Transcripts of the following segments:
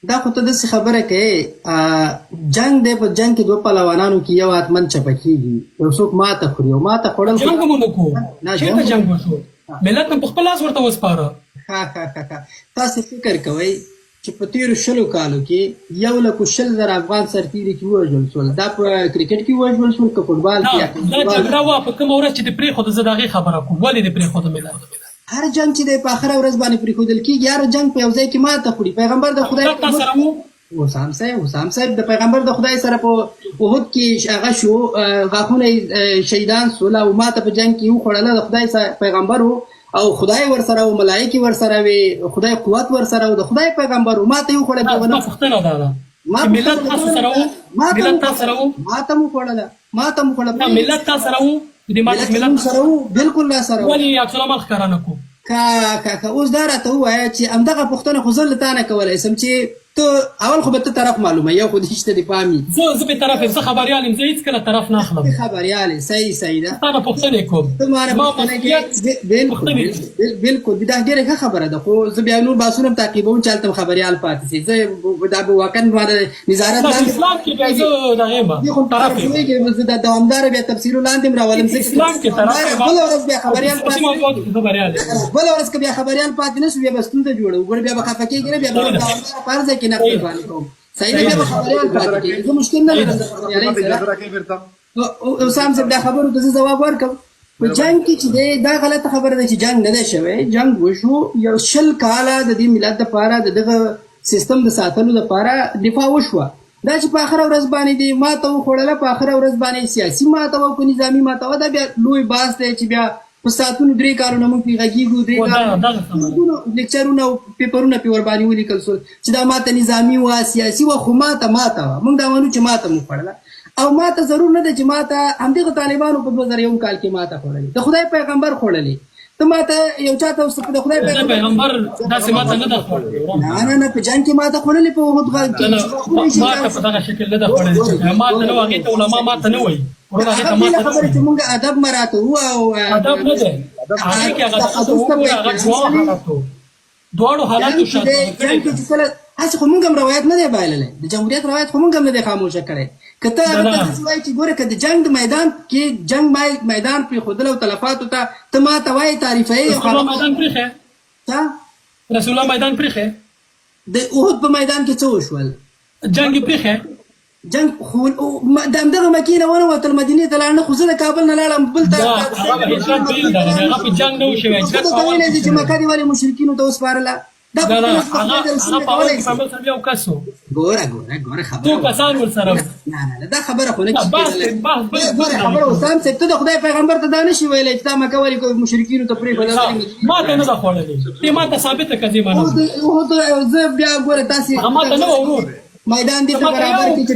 دا خو ته داسې خبره کوې جنګ دی په جنګ کې دوه پهلوانانو کې یو حتمن چپه کېږي یو څوک ماته خوري او ماته خوړل جنګ مو نه کوو چېرته جنګ وشو ملت هم په خپل لاس ورته وسپاره تاسې فکر کوئ چې په تېرو 20 کالو کې 1,00,000 افغان سرتېري کې ووژل شول دا په کرکټ کې ووژل شول که فوټبال کې دا جګړه وه په کومه ورځ چې دې پرېښوده زه د هغې خبره کوم ولې دې پرېښوده ملت هر جنگ چې دی په آخره ورځ باندې پرېښودل کېږي هر جنگ په یو ځای کې ماته خوري پیغمبر د خدای حسام صاحب د پیغمبر د خدای سره په احد کې هغه شو غاښونه شهیدان سول او ماته په جنگ کې وخوړله د خدای پیغمبر و او خدای ورسره او ملایکې ورسره وي خدای قوت ورسره او د خدای پیغمبر و ماته یې وخوړه پوښتنه دا ده ملت تاسو سره و ملت تاسو سره و ماته مو خوړله ملت تاسو سره و ملت سره و بالکل لا سره ولې عکس العمل ښکاره نه کړو که اوس دا راته ووایه چې همدغه پوښتنه خو زه له تا نه کولی سم چې ته اول خو به ته طرف معلومه یو خو دې شته د پام وي زه بې طرف یم زه خبریال یم زه هېڅکله طرف نه اخلم خبریال یې صحیح ده تا نه پوښتنې کوم ته ما نه پوښتنه کوې بالکل دا ډېره ښه خبره ده خو زه بیا نور بحثونه هم تعقیبوم چې هلته حبریال پاتې شي زه دا به واقعا ما د نظارت اسلام کې بیا زه دغه یم طرف یم زه د دوامداره بیا تفسیرو لاندې هم راولم اسلام کې طرف بله ورځ بیا خبریال بله ورځ که بیا خبریال پاتې نه شو بیا به ستونزه جوړوو ګوره بیا به خفه کېږي نه بیا به دوامداره په هر ځای کې نقل باندې کوم صحیح ده بیا به خبریال پاتې کېږي زه مشکل نه لرم د خبریالۍ سره حسام صاحب دا خبرو ته زه ځواب ورکړم په جنګ کې چې دی دا غلطه خبره ده چې جنګ نه دی شوی جنګ وشو یو 20 کاله د دې ملت دپاره د دغه سیستم د ساتلو دپاره دفاع وشوه دا چې په آخره ورځ باندې دې ماته وخوړله په آخره ورځ باندې سیاسي ماته وه که نظامي ماته وه دا بیا لوی بحث دی چې بیا په ساعتونو 3 کالونه موږ پرې غږېږو 3 کالونه لیکچرونه او پیپرونه پرې ورباندې ولیکل شول چې دا ماته نظامي وه سیاسي وه خو ماته وه موږ دا منو چې ماته مو خوړله او ماته ضرور نه ده چې ماته همدغه طالبانو په 2001 کال کې ماته خوړلې د خدای پیغمبر خوړلې ته ماته یو چاته د خدای پیغمبر داسې ماته نه ده خوړلې نه په جنګ کې ماته خوړلې په احد غار کې ماته په دغه شکل نه ده خوړلې ماته نه هغې ته علما ماته نه وایي خبره چې موږ ادب مراته وو او ادب نه دی هغې کې هغه دواړو حالاتو شاته هسې خو موږ هم روایت نه دی بایللی د جمهوریت روایت خو موږ هم نه دی خاموشه کړی که ته هغه ته داسې وایي چې ګوره که د جنګ د میدان کې جنګ میدان پرېښودل او تلفاتو ته ما ته وایې تعریفوي رسول الله میدان پرېښی رسول الله میدان پرېښی د احد په میدان کې څه وشول جنګ یې پرېښی جنګ خو د همدغه مکې نه ونوتل مدینې ته لاړ نه خو زه د کابل نه لاړم بل ته هغه په جنګ نه و شوی ته ویلی چې مکه دې ولې مشرکینو ته وسپارله هغه په اول کې پیغمبر صلی یو کس و ګوره خبره څو کسان ورسره نه دا خبره خو نه ګوره خبره حسام صاحب ته د خدای پیغمبر ته دا نشي ویلی چې تا مکه ولې مشرکینو ته پرېښوده ما ته نه ده خوړلې دې ما ته ثابته کړه دې معنا زه بیا ګوره تاسې ما ته نه وه ورور میدان دې ته برابر کړي چې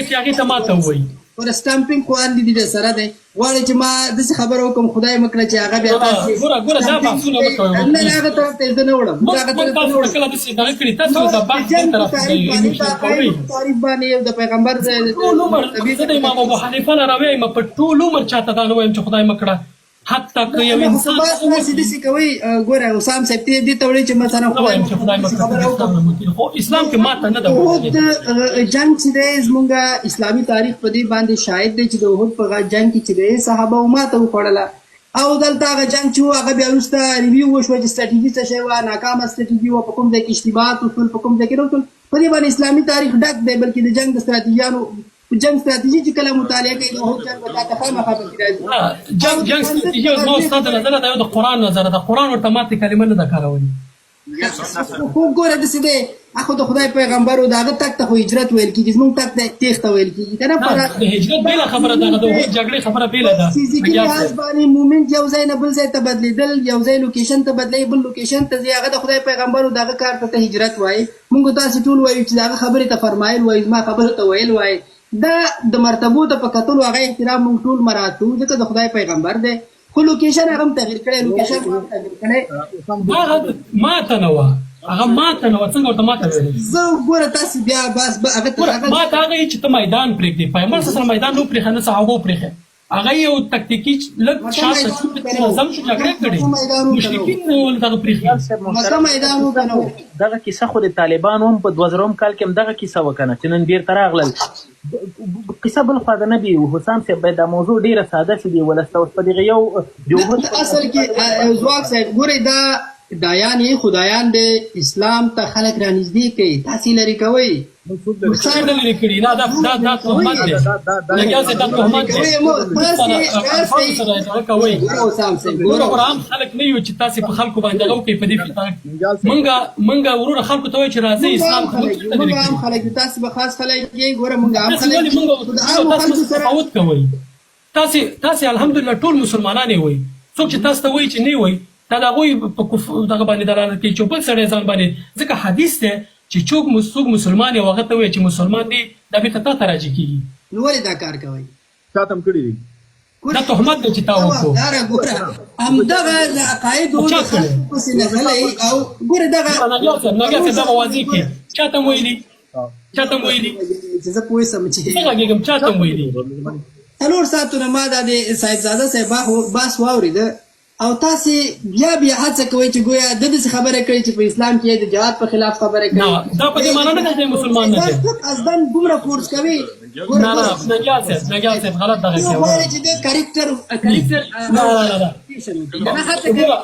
چې هغې ته ما ته ووایي ور سټامپینګ خو اندې دې سره دی غواړي چې ما داسې خبره وکړم خدای مه کړه چې هغه بیا تاسې ګوره دا بحثونه مه کوئ نه هغه طرف ته زه نه وړم تاسو کله داسې دغه کړي تاسو د بحث بل طرف تعریف باندې د پیغمبر ټول عمر زه د امام ابو حنیفه نه راویم په ټول عمر چاته دا نه وایم چې خدای مه کړه حتی که یو انسان داسې کوئ ګوره حسام صاحب ته دې ته وړئ چې مثلا خو اسلام کې ماته نه ده جنګ چې دی زمونږ اسلامي تاریخ په دې باندې شاهد دی چې د احد په جنګ کې چې دی صحابه و ماته وخوړله او دلته هغه جنګ چې و هغه بیا وروسته ریویو وشوه چې سټراتیژي څه شی وه ناکامه سټراتیژي وه په کوم ځای کې اشتباهات وشول په کوم ځای کې وشول په دې باندې اسلامي تاریخ ډک دی بلکې د جنګ د ستراتیژیانو جنگ ستراتیژي چې کله مطالعه کوي نو هغه جنگ په تاسو خامخا پکې راځي جنگ ستراتیژي او نو ستاسو نظر دا د قران نظر د قران ورته ماته کلمه نه ده کارولې خو ګوره داسې دی هغه د خدای پیغمبر و د هغه تګ ته خو هجرت ویل کېږي زموږ تګ ته تېښته ویل کېږي که نه د هجرت بېله خبره ده د جګړې خبره بېله ده فزیکي لحاظ باندې مومنټ یو ځای نه بل ځای ته بدلېدل یو ځای لوکیشن ته بدلوي بل لوکیشن ته ځي هغه د خدای پیغمبر و د هغه کار ته هجرت وایي موږ تاسې ټول وایو چې د هغه خبرې ته فرمایل وایي زما خبرو ته ویل وایي دا د مرتبو ته په کتلو هغه احترام موږ ټول مراعاتو ځکه د خدای پیغمبر دی خو لوکیشن هغه هم تغیر کړی لوکیشن هم تغیر کړی هغه ماته نه وه هغه ماته نه وه څنګه ورته ماته ویلې زه ګوره تاسې بیا بس ماته هغه چې ته میدان پرېږدې پیغمبر صلی الله علیه وسلم میدان نه و پرېښی نه صحابه و پرېښی هغه یو تکتیکي لږ شاته شو چې نظم شو جګړه کړې مشرکین ول دغه پرېښي مکه میدان وکنو دغه کیسه خو د طالبانو هم په 2000 کال کې هم دغه کیسه وکنه چې نن بیرته راغلل کیسه بل خوا د نبی حسام صاحب باید دا موضوع ډیره ساده شي دی ولسته اوس په دغه یو اصل کې ځواک صاحب ګوري دا دایان خدایان د اسلام ته خلک رانږدې کوي تاسو لري کوي څنګه لري کړی نه دا تهمت دی لکه چې دا تهمت دی کوي ګوره عام خلک نه یو چې تاسو په خلکو باندې غو کوي په دې منګه ورور خلکو ته چې راځي اسلام خلک عام خلک تاسو به خاص خلک یې ګوره منګه عام خلک تاسو تفاوت کوي تاسو الحمدلله ټول مسلمانان وي څوک چې تاسو ته وایي چې نه وي دا دغه دغه باندې دلالت کوي چې په سړی ځان باندې ځکه حدیث دی چې څوک مسلمان یو هغه ته وایي چې مسلمان دی دا به ته راځي کیږي نو ولې دا کار کوي تاسو هم کړی دي دا تهمت دی چې تا وکړو دا ګوره همدغه عقاید او پسې نه او ګوره دغه نګه دا واضح کی چاته ویلي چې زه پوه سم چې څنګه چاته ویلي څلور ساعتونه ما د صاحبزاده صاحب باس واورید او تاسو بیا هڅه کوئ چې گویا د دې خبره کوي چې په اسلام کې د جهاد په خلاف خبره کوي نه دا په دې معنی نه چې مسلمان نه دی ازدان دومره فورس کوي نه نجاز غلط دغه کوي چې د کریکټر نه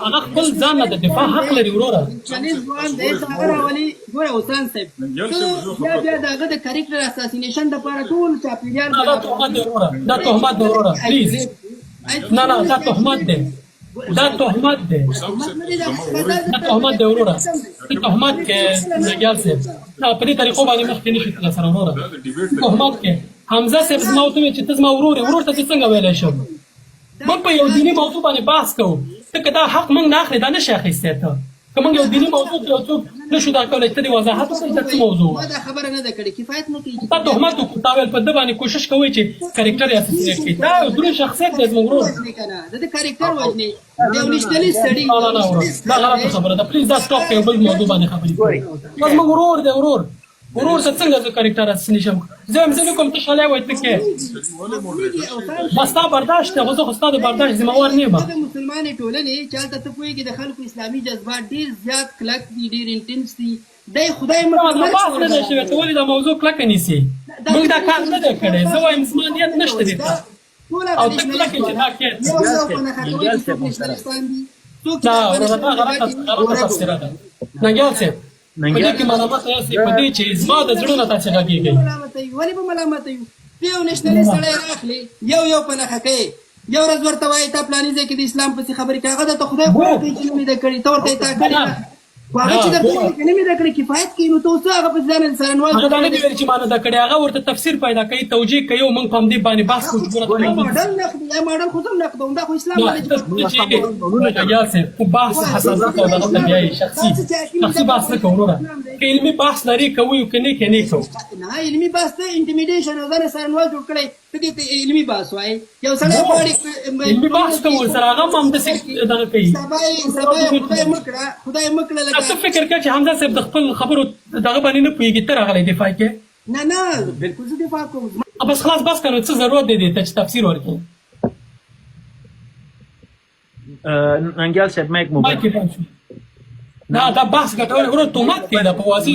هغه خپل ځان د دفاع حق لري وروره چنيز ځوان د خبره ولي ګوره وسان صاحب بیا دغه د کریکټر اساسینیشن د لپاره ټول چاپیریال دا تهمت دی وروره پلیز نه دا تهمت دی دا تهمت دی وروره ته تهمت کې نګیال صاحب په دې طریقو باندې مخکې نشي تل سره وروره تهمت کې حمزه صاحب زما ته چې ته زما ورور ته څنګه ویلای شم موږ په یو دیني موضوع باندې بحث کوو ته دا حق موږ نه اخلي دا نشي اخیستی ته که موږ یو دیني موضوع کې یو څوک نشو دا کولی چې ته دې وضاحت وکړې دا څه موضوع دا خبره نه ده کړې کفایت نه کوي تا تهمت وکړو تا ویل په ده باندې کوشش کوئ چې کرکټر یې اساسینیټ کړي دا دروند شخصیت دی زموږ ورور د کرکټر وجني یو نشتلی سړی دا غلطه خبره ده پلیز دا سټاپ کړئ بل موضوع باندې خبرې کوئ بس موږ ورور دی ورور ته څنګه زه کرکټر اساسینیټ شم زه هم زه کوم ته شالی وایي ته کې بس تا برداشت دی خو زه خو ستا د برداشت ذمهوار نه یم د مسلمانې ټولنې چې هلته ته پوهېږې د خلکو اسلامي جذبات ډېر زیات کلک دي ډېر انټنس دي دی خدای بحث نه دی شوی ته ولې دا موضوع کلکه نیسي موږ دا کار نه دی کړی زه وایم زما نیت نشته دې ته او ته کلکې چې دا غلطه تفسیره ده ننګیال صاحب په دې کې ملامت یاستئ په دې چې زما د زړه نه تاسې غږېږئ ولې به ملامت یو یو نشتلی سړی راخلي یو په نښه کوي یو ورځ ورته وایي تا پلاني ځای کې د اسلام پسې خبرې کوي هغه درته خدای پوهه کوي چې نه مې ده کړې ته ورته یې تا کړې خو هغه چې درته وایي چې نه مې ده کړې کفایت کوي نو ته اوس هغه پسې ځان څرنوال هغه دا نه دي ویل چې ما نه ده کړې هغه ورته تفسیر پیدا کوي توجیه کوي او موږ په همدې باندې بحث کوو ماډل نقد یا ماډل خو زه هم نقدوم دا خو اسلام باندې بحث حساسیت او دغه ته بیا شخصي بحث نه کوو وروره که علمي بحث لري کوو که نه کوو نه علمي بحث ته انټیمیډیشن او ځان څرنوال جوړ کړی ته دې علمي بحث وایي یو سړی غواړي علمي بحث کوو سره هغه هم همداسې دغه کوي خدای مه کړه ته فکر کوه چې حمزه صاحب د خپل خبرو دغه باندې نه پوهېږي ته راغلی دفاع کې نه بالکل زه دفاع کوم بس خلاص بس که نو څه ضرورت دی دې ته چې تفسیر ورکړي ننګیال صاحب مایک موبایل نه دا بحث ګټور ورور تهمت دی دا په واضح